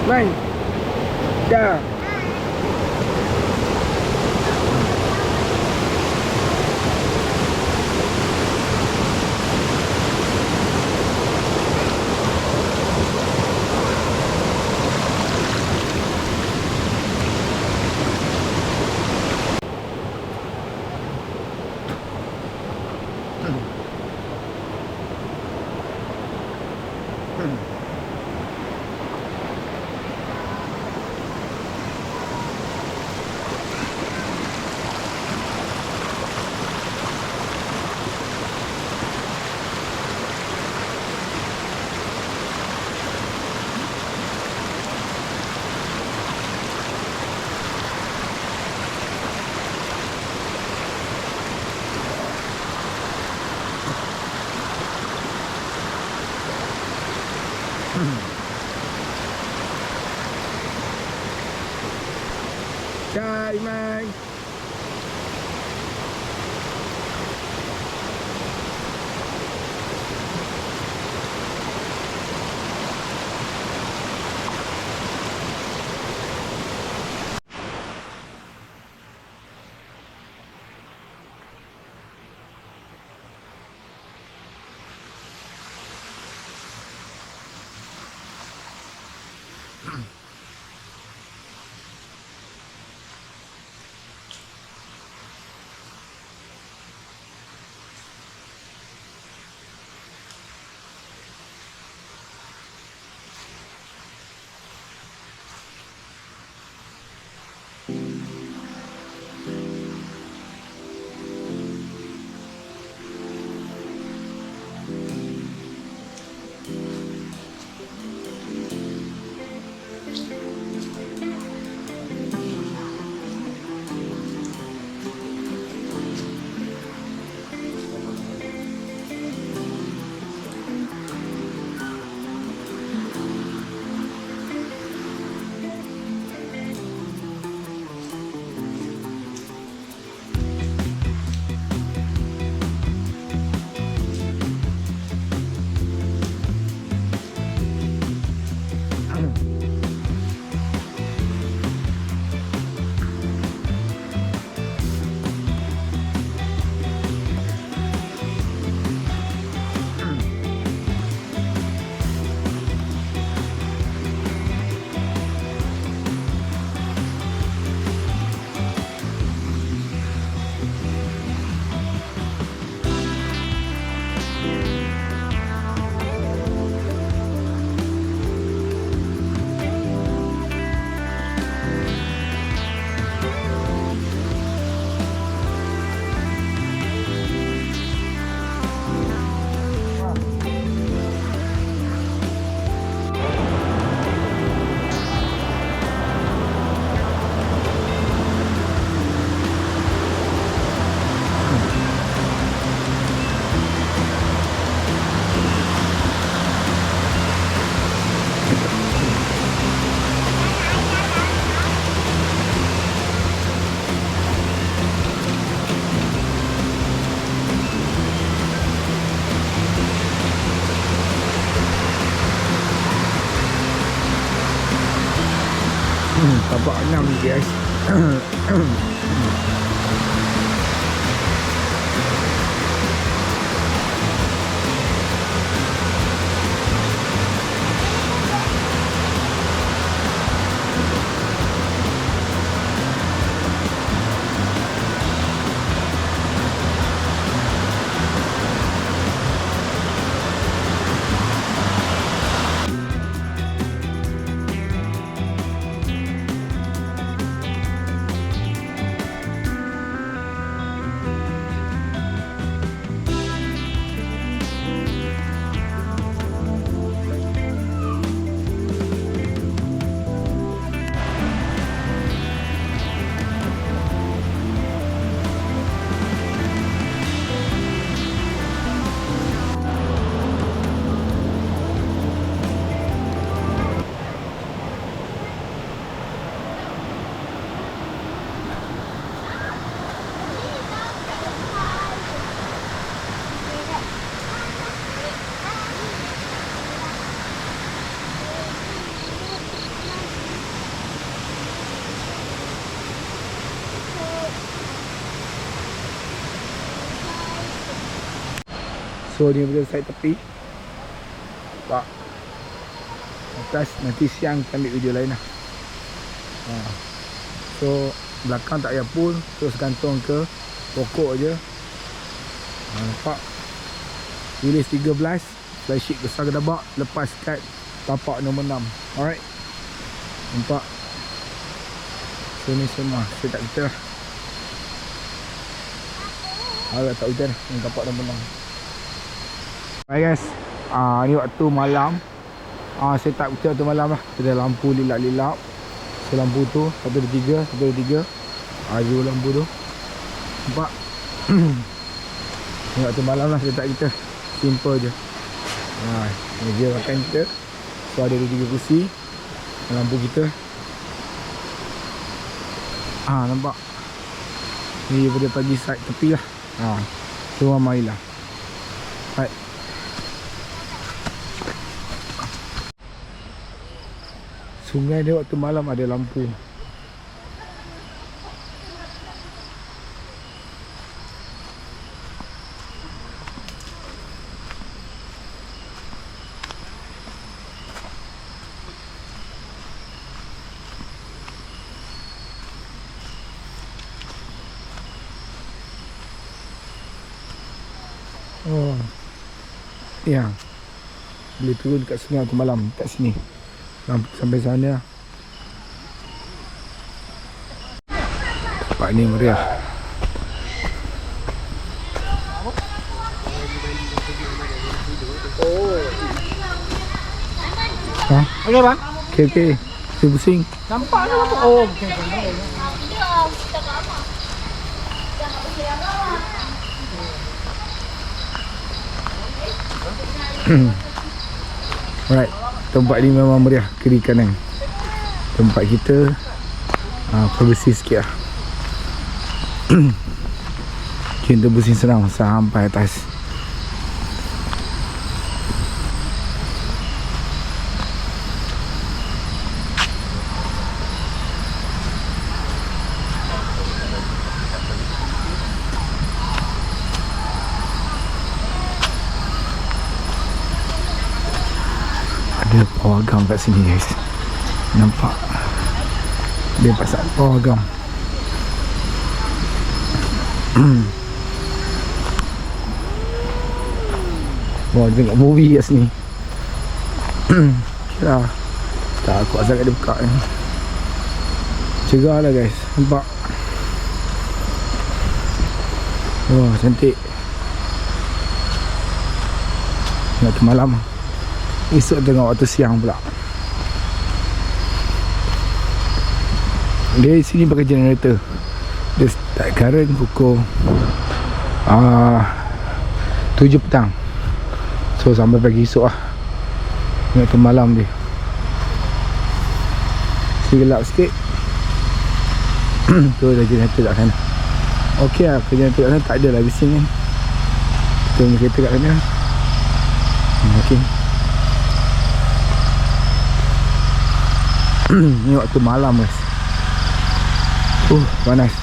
Mai. Dah. Chào Mai. Bapak 6 guys. So ni boleh side tepi. Pak. Atas nanti siang kita ambil video lain lah. So belakang tak payah pull, terus gantung ke pokok je. Nampak. Release 13, flysheet besar gedabak, lepas kat tapak nombor 6. Alright. Nampak. So ni semua setup kita lah. Agak tak hujan ni tapak nombor 6. Alright guys, ni waktu malam. Setup kita waktu malam lah. Kita ada lampu lilap-lilap. So lampu tu 1, 2, 3, 1, 2, 3. Dua lampu tu. Nampak. Ni waktu malam lah setup kita. Simple je. Meja makan kita. So ada 3 kursi. Lampu kita. Nampak. Ni daripada pagi side tepi lah. Semua marilah. Right. Sungai dia waktu malam ada lampu. Oh. Ya. Boleh turun dekat sungai waktu malam kat sini. Sampai sana. Tempat ni meriah. Okey bang. Okey. Saya pusing. Nampak ke apa? Oh, okey. Alright. Tempat ni memang meriah kiri kanan. Tempat kita privacy sikit lah. Kita pusing senang sampai atas. Ada pawagam kat sini guys. Nampak. Dia pasal pawagam. Wah, tengok movie kat sini. Kira tak kuat sangat dia buka ni. Cerah lah guys. Nampak. Wah, cantik. Waktu malam. Esok tengok waktu siang pula. Dia di sini pakai generator. Dia start current pukul 7 petang. So sampai pagi esok lah. Ni waktu malam dia. Si gelap sikit. Tu ada generator kat sana. Okey lah, generator kat sana tak ada lah bising kan. Kita punya kereta kat sana. Okey. Ni waktu malam guys. Panas.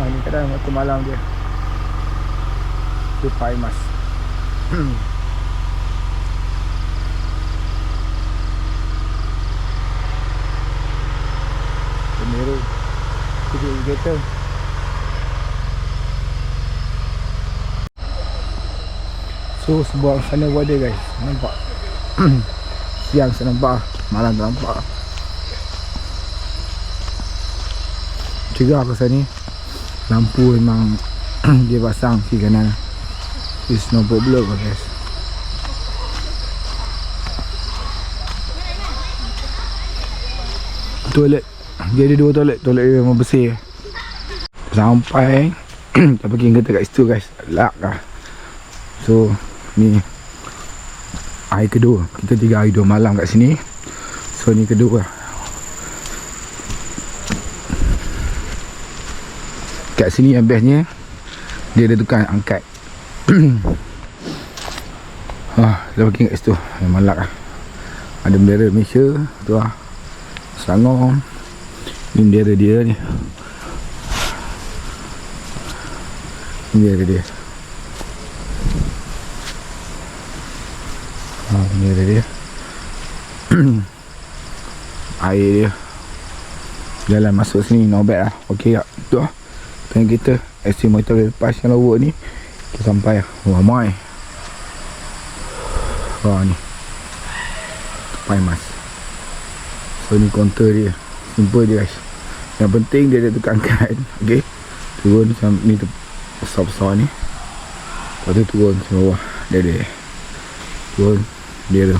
Ni kadang waktu malam dia. Tu Paimas. Meru. Kita kereta. So sebuah sana water guys. Nampak. Siang saya nampak, malam tak nampak. Cerah pasal ni. Lampu memang dia pasang kiri kanan. It's no problem guys. Toilet. Dia ada 2 toilet. Toilet dia memang bersih. Sampai kita pergi kereta kat situ guys. Lak lah. So ni hari kedua. Kita 3 hari 2 malam kat sini. So ni kedua lah. Kat sini yang bestnya dia ada tukang angkat. Kita pergi kat situ. Memang lak lah. Ada bendera Malaysia tu lah. Selangor. Ni dia ni. Ni dia. Ni dia. Air dia. Jalan masuk sini no bad lah. Okey tak? Tu lah. Tengok kita estimator lepas yang lawak ni. Kita sampai lah. Ramai. Ni. Tepai mas. So ni counter dia. Simple je guys. Yang penting dia ada tukang angkat. Okey. Turun macam ni tu. Besar-besar ni. Lepas tu turun ke bawah. Dia. Turun. Dia tu.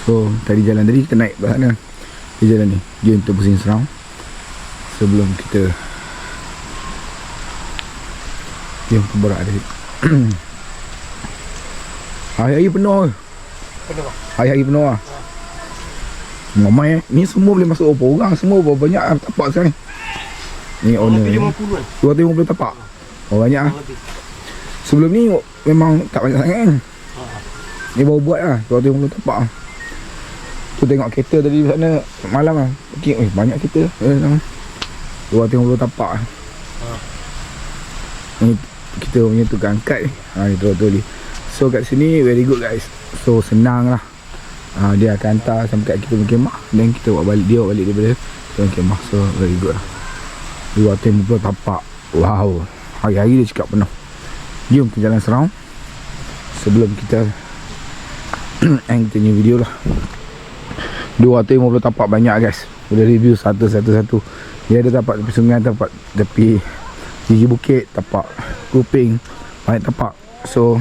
So tadi jalan tadi kita naik ke sana. Dia jalan ni. Dia untuk pusing serang. Sebelum kita yang berberak tadi. Hari-hari penuh. Hari-hari penuh lah. Ramai ni semua boleh masuk berapa orang. Semua berapa banyak tapak sekarang ni. Ni owner 250 tapak. Banyak lah. Sebelum ni memang tak banyak sangat kan. Ni baru buat lah 250 tapak lah. Tu tengok kereta tadi di sana malam lah. Okay, banyak kereta 250 tapak lah. Ni kita punya tukang angkat ni. Ni betul-betul ni. So kat sini very good guys. So senang lah. Dia akan hantar sampai kat kita punya kemah. Dan kita buat balik. Dia buat balik daripada kita punya kemah. So very good lah. 250 tapak. Wow. Hari-hari dia cakap penuh. Jom kita jalan serang. Sebelum kita end kita punya video lah. 250 tapak banyak guys. Boleh review satu-satu. Dia ada tapak tepi sungai, tapak tepi gigi bukit, tapak kuping, banyak tapak. So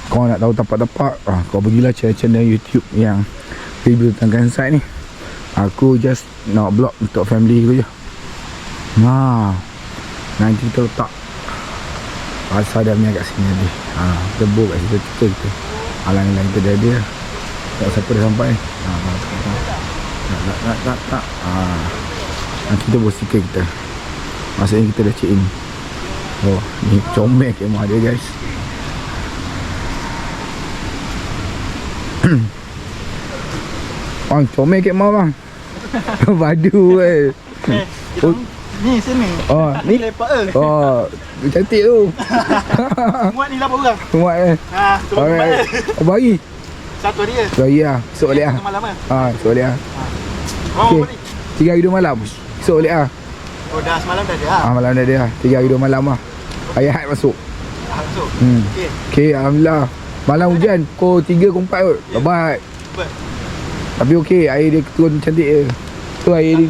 kau nak tahu tapak-tapak, kau pergilah channel YouTube yang review tentang campsite ni. Aku just nak vlog untuk family aku je. Nanti kita letak pasal dia punya kat sini tadi. Tebuk kat situ kita. Alang-alang kita dah ada. Tak siapa dah sampai. Tak. Nanti kita buat stiker kita. Maksudnya kita dah check in. Ni comel kemah dia guys. Bang, comel kemah bang. Badu Ni sini. Ni lepak ke? cantik tu. Muat ni 8 orang. Muat Alright. Bagi. Satu dia. Bagi lah. Esok balik lah. Malam kan? Esok balik lah. Okay. 3 hari 2 malam. Esok balik lah. Dah semalam dah ada. Malam dah ada lah. 3 hari 2 malam lah. Hari Ahad masuk. Masuk. Okay, alhamdulillah. Malam hujan. Pukul 3, pukul 4 kot. Lebat. Tapi okey, air dia turun cantik je. So air dia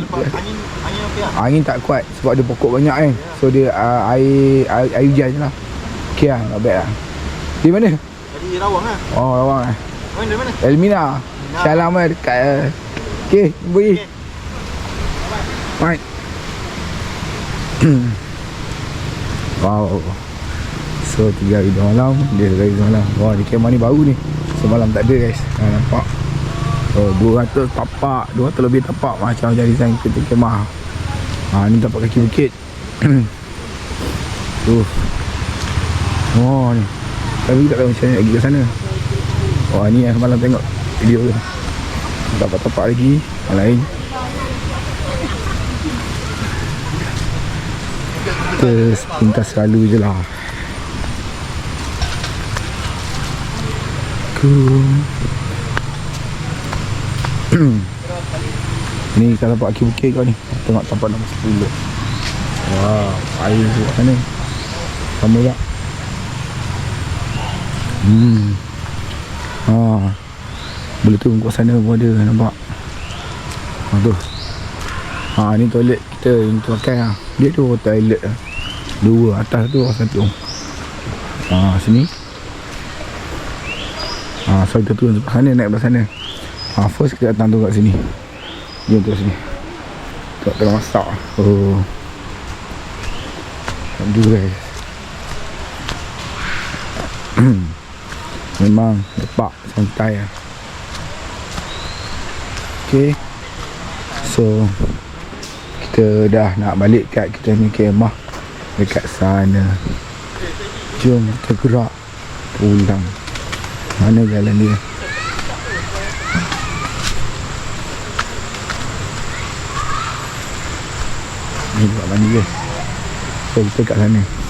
Angin okey lah. Angin tak kuat sebab ada pokok banyak kan. So dia air hujan je lah. Okey lah, not bad lah. Di mana? Dari Rawang lah. Rawang lah. Dari mana? Elmina. Syalam lah dekat. Okey, beri. Bye. Wow. So 3 hari 2 malam. Dia 3 hari 2 malam. Wah, di kemah ni baru ni. Semalam tak ada guys. Nampak. 200 tapak, 200 lebih tapak. Macam-macam design kita kemah. Ni tapak kaki bukit. Ni. Tapi tak tahu macam mana nak pergi ke sana. Ni yang semalam tengok video tu. Tapak-tapak lagi. Yang lain. Kita pintas selalu je lah. Ni kalau tapak kaki bukit kau ni. Tengok tapak nombor 10. Wow, air tu kat sana. Sama tak? Boleh turun kat sana pun ada, nampak. Tu. Ni toilet kita yang tu pakai lah. Dia tu toilet lah. 2 atas tu, satu. Sini. So kita turun sebelah sana, naik sebelah sana. First kita datang tu kat sini. Jom tu sini. Tak tengah masak. Aduh guys. Memang lepak santai lah. Okay. So kita dah nak balik kat kita ni kemah dekat sana. Jom kita gerak pulang. Mana jalan dia? Ni tempat mandi guys. So kita kat sana.